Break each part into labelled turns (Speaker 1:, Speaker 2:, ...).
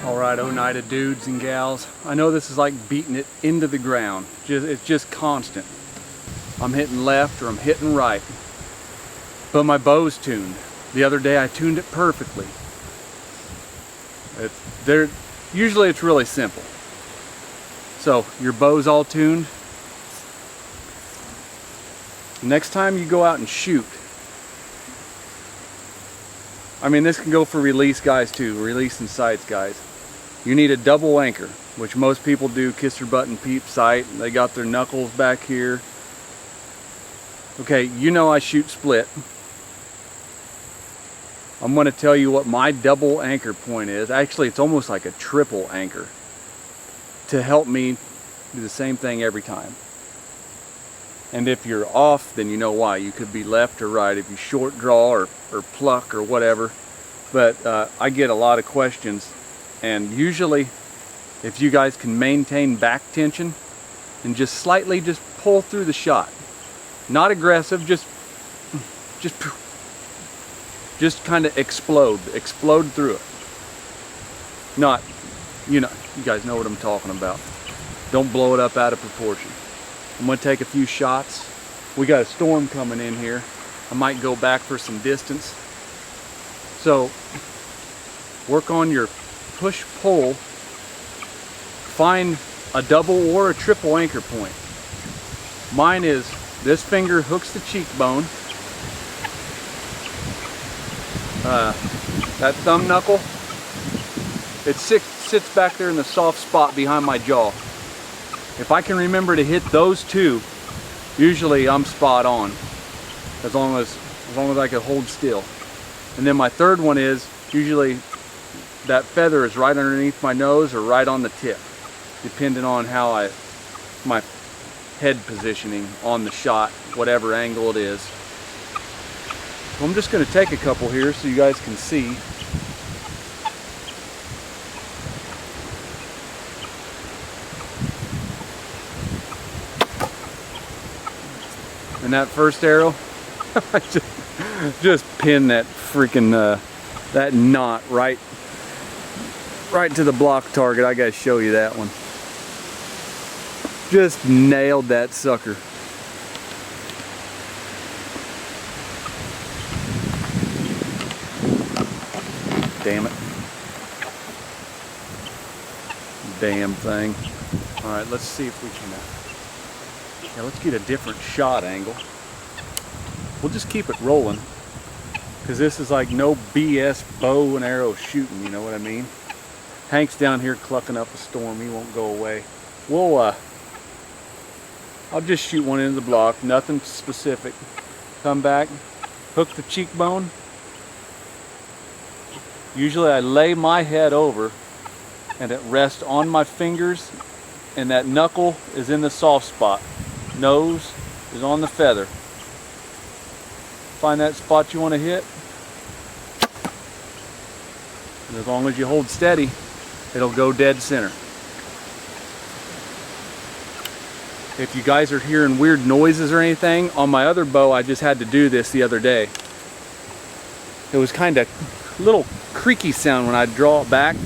Speaker 1: Alright, Oneida dudes and gals, I know this is like beating it into the ground. It's just constant. I'm hitting left or I'm hitting right. But my bow's tuned. The other day I tuned it perfectly. Usually it's really simple. So your bow's all tuned. Next time you go out and shoot, I mean, this can go for release guys too, release and sights guys. You need a double anchor, which most people do, kiss your butt and peep sight. They got their knuckles back here. Okay, you know I shoot split. I'm going to tell you what my double anchor point is. Actually, it's almost like a triple anchor to help me do the same thing every time. And if you're off, then you know why. You could be left or right if you short draw or pluck or whatever. But I get a lot of questions, and usually if you guys can maintain back tension and just slightly just pull through the shot, not aggressive, just kind of explode through it. Not, you guys know what I'm talking about. Don't blow it up out of proportion. I'm going to take a few shots. We got a storm coming in here. I might go back for some distance. So work on your push-pull. Find a double or a triple anchor point. Mine is this finger hooks the cheekbone. That thumb knuckle, it sits back there in the soft spot behind my jaw. If I can remember to hit those two, usually I'm spot on, as long as I can hold still. And then my third one is usually that feather is right underneath my nose or right on the tip, depending on how my head positioning on the shot, whatever angle it is. So I'm just going to take a couple here so you guys can see. And that first arrow, I just pinned that freaking that knot right to the block target. I gotta show you that one. Just nailed that sucker. Damn it. Damn thing. All right, let's see if we can. Yeah, let's get a different shot angle. We'll just keep it rolling, because this is like no BS bow and arrow shooting, you know what I mean? Hank's down here clucking up a storm. He won't go away. I'll just shoot one into the block, nothing specific. Come back, hook the cheekbone. Usually I lay my head over and it rests on my fingers, and that knuckle is in the soft spot. Nose is on the feather. Find that spot you want to hit. And as long as you hold steady, it'll go dead center. If you guys are hearing weird noises or anything, on my other bow I just had to do this the other day. It was kind of little creaky sound when I draw it back,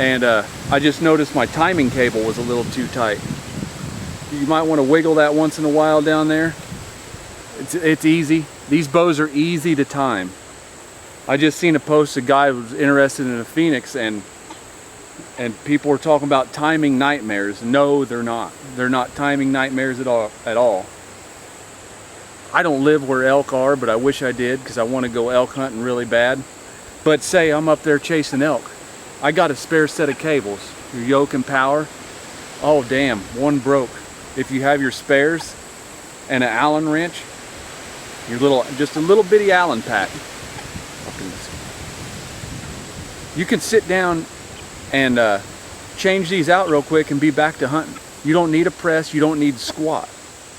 Speaker 1: and I just noticed my timing cable was a little too tight. You might want to wiggle that once in a while down there. It's easy. These bows are easy to time. I just seen a post, a guy was interested in a Phoenix, and people were talking about timing nightmares. No, they're not. They're not timing nightmares at all. I don't live where elk are, but I wish I did, because I want to go elk hunting really bad. But say I'm up there chasing elk. I got a spare set of cables. Your yoke and power. Oh damn, one broke. If you have your spares and an Allen wrench, just a little bitty Allen pack, you can sit down and change these out real quick and be back to hunting. You don't need a press, you don't need squat.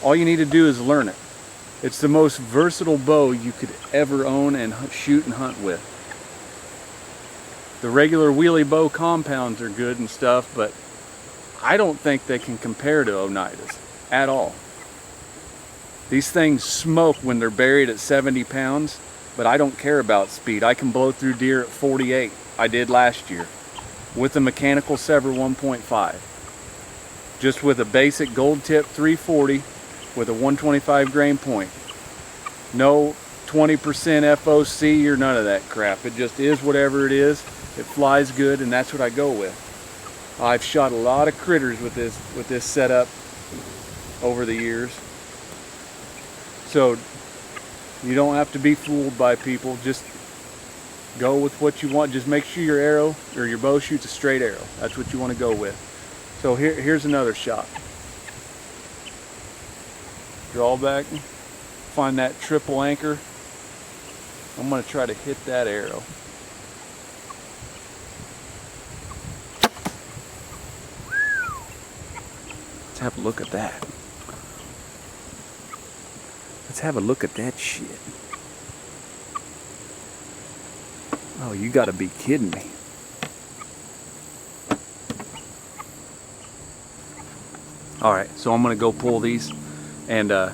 Speaker 1: All you need to do is learn it. It's the most versatile bow you could ever own and shoot and hunt with. The regular wheelie bow compounds are good and stuff, but I don't think they can compare to Oneidas at all. These things smoke when they're buried at 70 pounds. but I don't care about speed. I can blow through deer at 48. I did last year with a mechanical Sever 1.5. Just with a basic gold tip 340 with a 125 grain point. No 20% FOC or none of that crap. It just is whatever it is. It flies good, and that's what I go with. I've shot a lot of critters with this setup over the years. So you don't have to be fooled by people. Just go with what you want. Just make sure your arrow or your bow shoots a straight arrow. That's what you want to go with. So here's another shot. Draw back, find that triple anchor. I'm going to try to hit that arrow. Let's have a look at that. Let's have a look at that shit. Oh, you gotta be kidding me. Alright, so I'm gonna go pull these, and I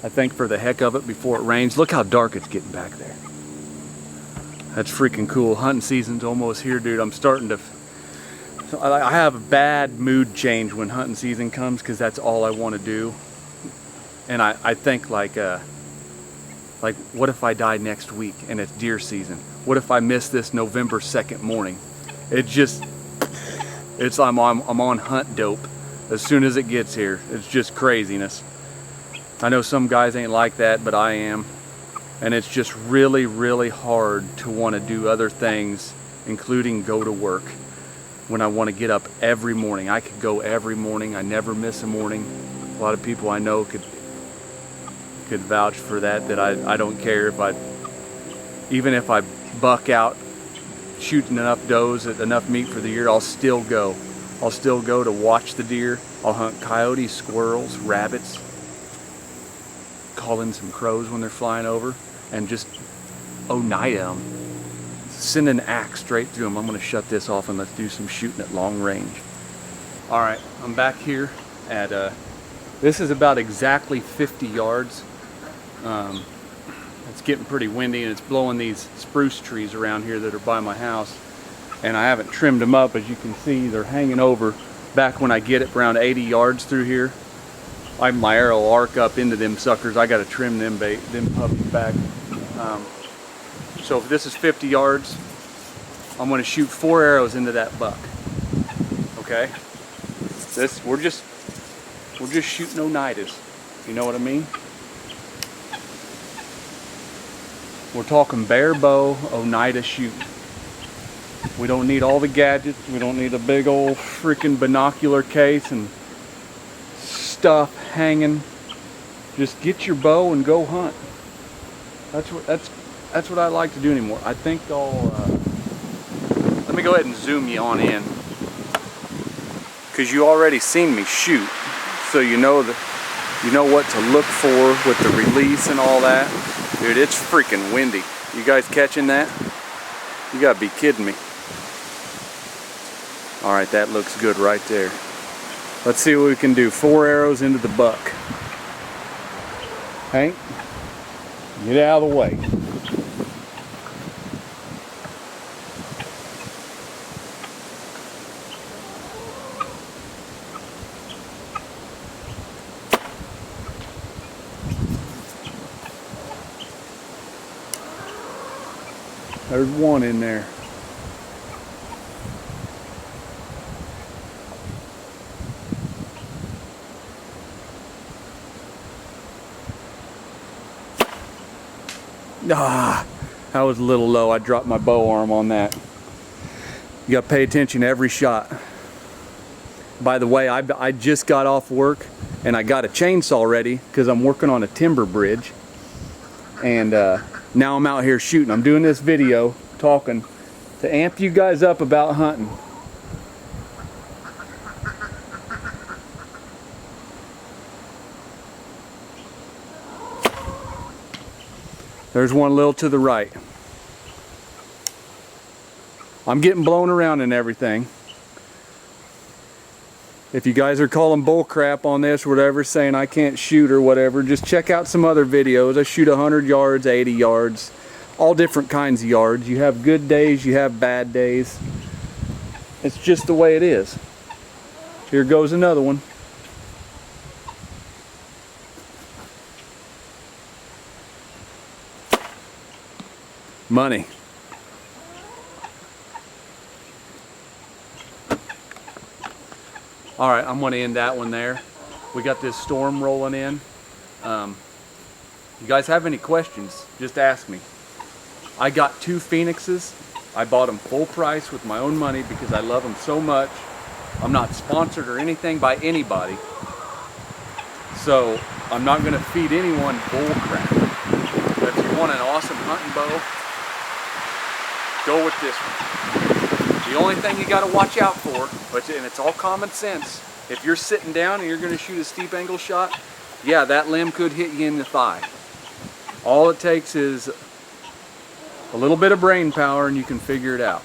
Speaker 1: think for the heck of it, before it rains, look how dark it's getting back there. That's freaking cool. Hunting season's almost here, dude. I'm starting to... I have a bad mood change when hunting season comes, because that's all I want to do. And I think like what if I die next week and it's deer season? What if I miss this November 2nd morning? I'm on hunt dope as soon as it gets here. It's just craziness. I know some guys ain't like that, but I am. And it's just really, really hard to want to do other things, including go to work, when I want to get up every morning. I could go every morning. I never miss a morning. A lot of people I know could vouch for that I don't care even if I buck out shooting enough does, enough meat for the year, I'll still go. I'll still go to watch the deer. I'll hunt coyotes, squirrels, rabbits, call in some crows when they're flying over, and just Oneida them. Send an axe straight through them. I'm going to shut this off and let's do some shooting at long range. Alright, I'm back here at, this is about exactly 50 yards. It's getting pretty windy and it's blowing these spruce trees around here that are by my house, and I haven't trimmed them up. As you can see, they're hanging over. Back when I get it around 80 yards through here, my arrow will arc up into them suckers. I got to trim them puppies back. So if this is 50 yards, I'm going to shoot 4 arrows into that buck. Okay, we're just shooting Oneidas. You know what I mean? We're talking bare bow Oneida shooting. We don't need all the gadgets. We don't need a big old freaking binocular case and stuff hanging. Just get your bow and go hunt. That's what I like to do anymore. I think let me go ahead and zoom you on in, because you already seen me shoot, so you know what to look for with the release and all that. Dude, it's freaking windy. You guys catching that? You gotta be kidding me. Alright, that looks good right there. Let's see what we can do. 4 arrows into the buck. Hank, get out of the way. There's one in there. Ah, that was a little low. I dropped my bow arm on that. You got to pay attention to every shot. By the way, I just got off work and I got a chainsaw ready because I'm working on a timber bridge. And now I'm out here shooting. I'm doing this video talking to amp you guys up about hunting. There's one a little to the right. I'm getting blown around and everything. If you guys are calling bull crap on this or whatever, saying I can't shoot or whatever, just check out some other videos. I shoot 100 yards, 80 yards. all different kinds of yards. You have good days, you have bad days. It's just the way it is. Here goes another one. Money. All right, I'm gonna end that one there. We got this storm rolling in. You guys have any questions, just ask me. I got 2 Phoenixes. I bought them full price with my own money because I love them so much. I'm not sponsored or anything by anybody. So I'm not gonna feed anyone bull crap. But if you want an awesome hunting bow, go with this one. The only thing you gotta watch out for, and it's all common sense, if you're sitting down and you're gonna shoot a steep angle shot, yeah, that limb could hit you in the thigh. All it takes is a little bit of brain power and you can figure it out.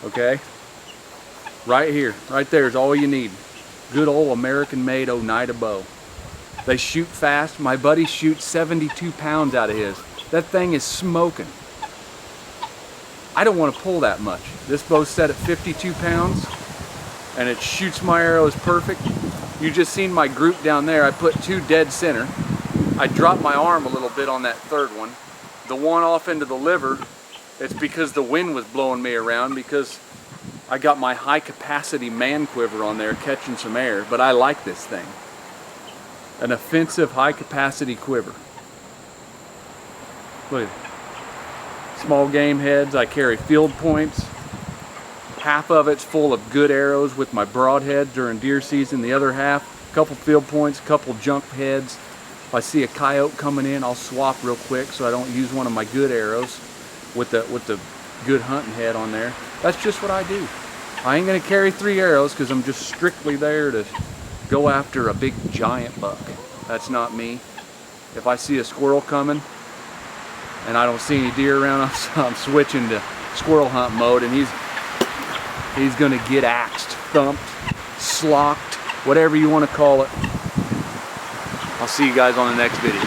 Speaker 1: Okay? Right here, right there is all you need. Good old American-made Oneida bow. They shoot fast. My buddy shoots 72 pounds out of his. That thing is smoking. I don't want to pull that much. This bow's set at 52 pounds and it shoots my arrows perfect. You just seen my group down there. I put 2 dead center. I dropped my arm a little bit on that third one. The one off into the liver, it's because the wind was blowing me around because I got my high capacity man quiver on there catching some air, but I like this thing. An offensive high capacity quiver. Look at it. Small game heads, I carry field points. Half of it's full of good arrows with my broadhead during deer season. The other half, a couple field points, a couple junk heads. If I see a coyote coming in, I'll swap real quick so I don't use one of my good arrows with the good hunting head on there. That's just what I do. I ain't gonna carry 3 arrows because I'm just strictly there to go after a big giant buck. That's not me. If I see a squirrel coming and I don't see any deer around, I'm switching to squirrel hunt mode, and he's gonna get axed, thumped, slocked, whatever you want to call it. I'll see you guys on the next video.